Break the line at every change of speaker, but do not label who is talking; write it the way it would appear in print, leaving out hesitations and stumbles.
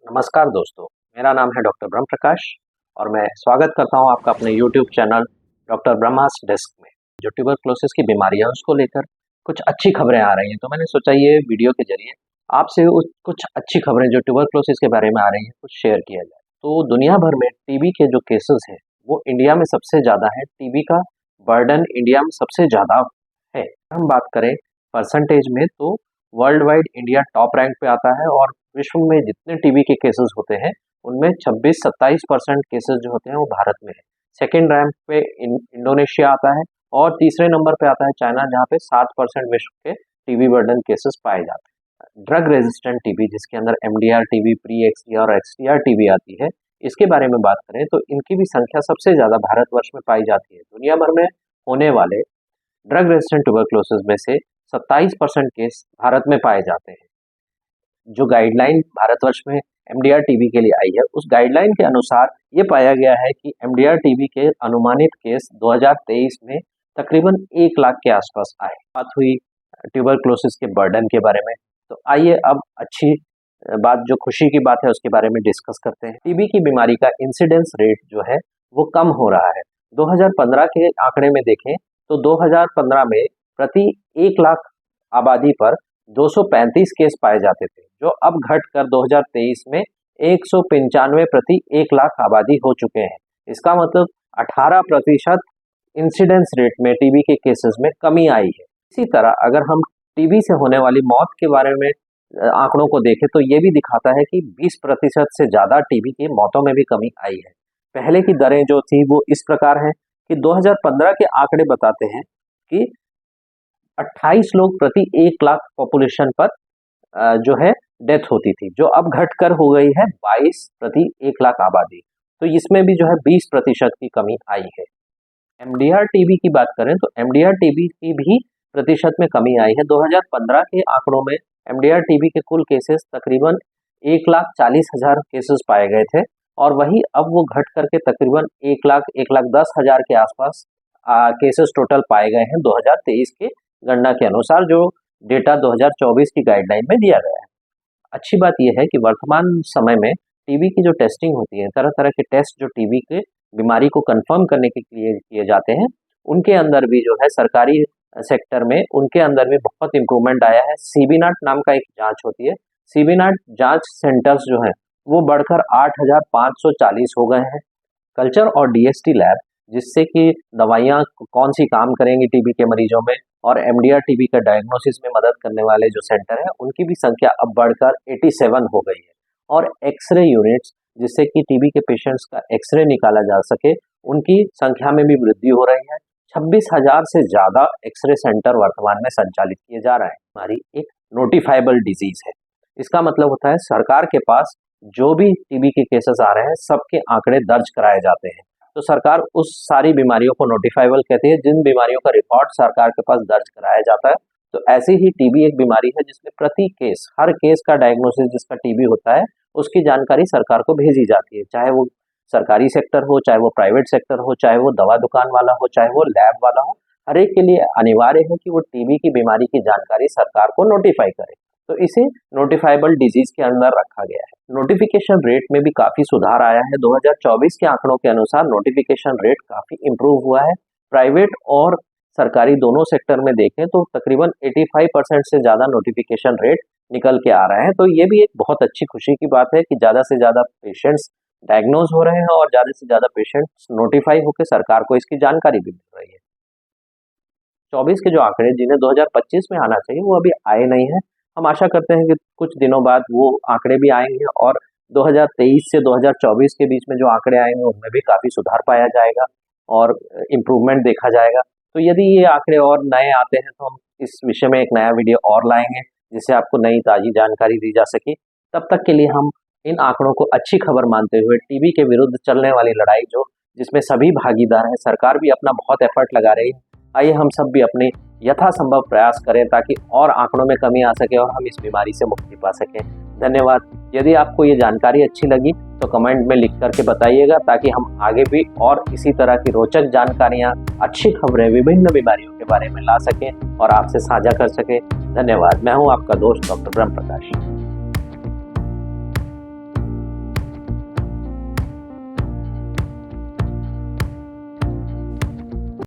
नमस्कार दोस्तों, मेरा नाम है डॉक्टर ब्रह्म प्रकाश और मैं स्वागत करता हूं आपका अपने YouTube channel doctor Brahma's desk में। जो ट्यूबरक्लोसिस की बीमारी है उसको लेकर कुछ अच्छी खबरें आ रही हैं, तो मैंने सोचा ये वीडियो के जरिए आपसे कुछ अच्छी खबरें जो ट्यूबरक्लोसिस के बारे में आ रही हैं कुछ शेयर किया जाए। तो दुनिया भर में टीबी के जो केसेस हैं वो इंडिया में सबसे ज़्यादा है। टीबी का बर्डन इंडिया में सबसे ज़्यादा है। हम बात करें परसेंटेज में तो world wide India top rank पे आता है और विश्व में जितने टीबी के केसेस होते हैं उनमें 26-27% केसेस जो होते हैं वो भारत में है। सेकेंड रैंक पे इंडोनेशिया आता है और तीसरे नंबर पे आता है चाइना, जहाँ पे 7% विश्व के टीबी बर्डन केसेस पाए जाते हैं। ड्रग रेजिस्टेंट टीबी, जिसके अंदर एमडीआर टीबी, प्री एक्सडी और एक्सडीआर टीबी आती है, इसके बारे में बात करें तो इनकी भी संख्या सबसे ज्यादा भारतवर्ष में पाई जाती है। दुनिया भर में होने वाले ड्रग रेजिस्टेंट ट्यूबरक्लोसिस में से 27% केस भारत में पाए जाते हैं। जो गाइडलाइन भारतवर्ष में एमडीआर टीबी के लिए आई है उस गाइडलाइन के अनुसार ये पाया गया है कि एमडीआर टीबी के अनुमानित केस 2023 में तकरीबन 1 लाख के आसपास आए। बात हुई ट्यूबरक्लोसिस के बर्डन के बारे में, तो आइए अब अच्छी बात, जो खुशी की बात है उसके बारे में डिस्कस करते हैं। टीबी की बीमारी का इंसिडेंस रेट जो है वो कम हो रहा है। 2015 के आंकड़े में देखें तो 2015 में प्रति 1 लाख आबादी पर 235 केस पाए जाते थे, जो अब घटकर 2023 में 195 प्रति 1 लाख आबादी हो चुके हैं। इसका मतलब 18% इंसिडेंस रेट में टीबी के केसेस में कमी आई है। इसी तरह अगर हम टीबी से होने वाली मौत के बारे में आंकड़ों को देखें तो ये भी दिखाता है कि 20% से ज़्यादा टीबी की मौतों में भी कमी आई है। पहले की दरें जो थी वो इस प्रकार हैं कि 2015 के आंकड़े बताते हैं कि 28 लोग प्रति 1 लाख पॉपुलेशन पर जो है डेथ होती थी, जो अब घटकर हो गई है 22 प्रति 1 लाख आबादी। तो इसमें भी जो है 20% की कमी आई है। एमडीआर टीबी की बात करें तो एमडीआर टीबी की भी प्रतिशत में कमी आई है। 2015 के आंकड़ों में एमडीआर टीबी के कुल केसेस तकरीबन 1,40,000 केसेस पाए गए थे और वही अब वो घट करके तकरीबन 1,10,000 के आसपास केसेस टोटल पाए गए हैं 2023 के गणना के अनुसार, जो डेटा 2024 की गाइडलाइन में दिया गया है। अच्छी बात यह है कि वर्तमान समय में टीबी की जो टेस्टिंग होती है, तरह तरह के टेस्ट जो टीबी के बीमारी को कंफर्म करने के लिए किए जाते हैं, उनके अंदर भी जो है सरकारी सेक्टर में उनके अंदर भी बहुत इम्प्रूवमेंट आया है। सीबीनाट नाम का एक जांच होती है, सीबीनाट जांच सेंटर्स जो है वो बढ़कर 8,540 हो गए हैं। कल्चर और डीएसटी लैब, जिससे कि दवाइयाँ कौन सी काम करेंगी टीबी के मरीजों में, और एमडीआर टीबी का डायग्नोसिस में मदद करने वाले जो सेंटर है उनकी भी संख्या अब बढ़कर 87 हो गई है। और एक्सरे यूनिट्स, जिससे कि टीबी के पेशेंट्स का एक्सरे निकाला जा सके, उनकी संख्या में भी वृद्धि हो रही है। 26,000 से ज़्यादा एक्सरे सेंटर वर्तमान में संचालित किए जा रहे हैं। हमारी एक नोटिफाइबल डिजीज है, इसका मतलब होता है सरकार के पास जो भी टीबी के केसेस आ रहे हैं सबके आंकड़े दर्ज कराए जाते हैं। तो सरकार उस सारी बीमारियों को नोटिफाइबल कहती है जिन बीमारियों का रिकॉर्ड सरकार के पास दर्ज कराया जाता है। तो ऐसी ही टीबी एक बीमारी है जिसमें प्रति केस, हर केस का डायग्नोसिस जिसका टीबी होता है उसकी जानकारी सरकार को भेजी जाती है, चाहे वो सरकारी सेक्टर हो, चाहे वो प्राइवेट सेक्टर हो, चाहे वो दवा दुकान वाला हो, चाहे वो लैब वाला हो। हर एक के लिए अनिवार्य है कि वो टीबी की बीमारी की जानकारी सरकार को नोटिफाई करे। तो इसे नोटिफाइबल डिजीज के अंदर रखा गया है। नोटिफिकेशन रेट में भी काफी सुधार आया है। 2024 के आंकड़ों के अनुसार नोटिफिकेशन रेट काफी इंप्रूव हुआ है। प्राइवेट और सरकारी दोनों सेक्टर में देखें तो तकरीबन 85% से ज्यादा नोटिफिकेशन रेट निकल के आ रहे हैं। तो ये भी एक बहुत अच्छी खुशी की बात है कि ज्यादा से ज्यादा पेशेंट्स डायग्नोज हो रहे हैं और ज्यादा से ज्यादा पेशेंट्स नोटिफाई होकर सरकार को इसकी जानकारी भी मिल रही है। 24 के जो आंकड़े जिन्हें 2025 में आना चाहिए वो अभी आए नहीं है। हम आशा करते हैं कि कुछ दिनों बाद वो आंकड़े भी आएंगे और 2023 से 2024 के बीच में जो आंकड़े आएंगे उनमें भी काफ़ी सुधार पाया जाएगा और इम्प्रूवमेंट देखा जाएगा। तो यदि ये आंकड़े और नए आते हैं तो हम इस विषय में एक नया वीडियो और लाएंगे जिससे आपको नई ताज़ी जानकारी दी जा सके। तब तक के लिए हम इन आंकड़ों को अच्छी खबर मानते हुए टीबी के विरुद्ध चलने वाली लड़ाई जिसमें सभी भागीदार हैं, सरकार भी अपना बहुत एफर्ट लगा रही है, आइए हम सब भी अपने यथासंभव प्रयास करें ताकि और आंकड़ों में कमी आ सके और हम इस बीमारी से मुक्ति पा सकें। धन्यवाद। यदि आपको ये जानकारी अच्छी लगी तो कमेंट में लिख करके बताइएगा ताकि हम आगे भी और इसी तरह की रोचक जानकारियाँ, अच्छी खबरें विभिन्न बीमारियों के बारे में ला सकें और आपसे साझा कर सकें। धन्यवाद। मैं हूँ आपका दोस्त डॉक्टर ब्रह्म प्रकाश।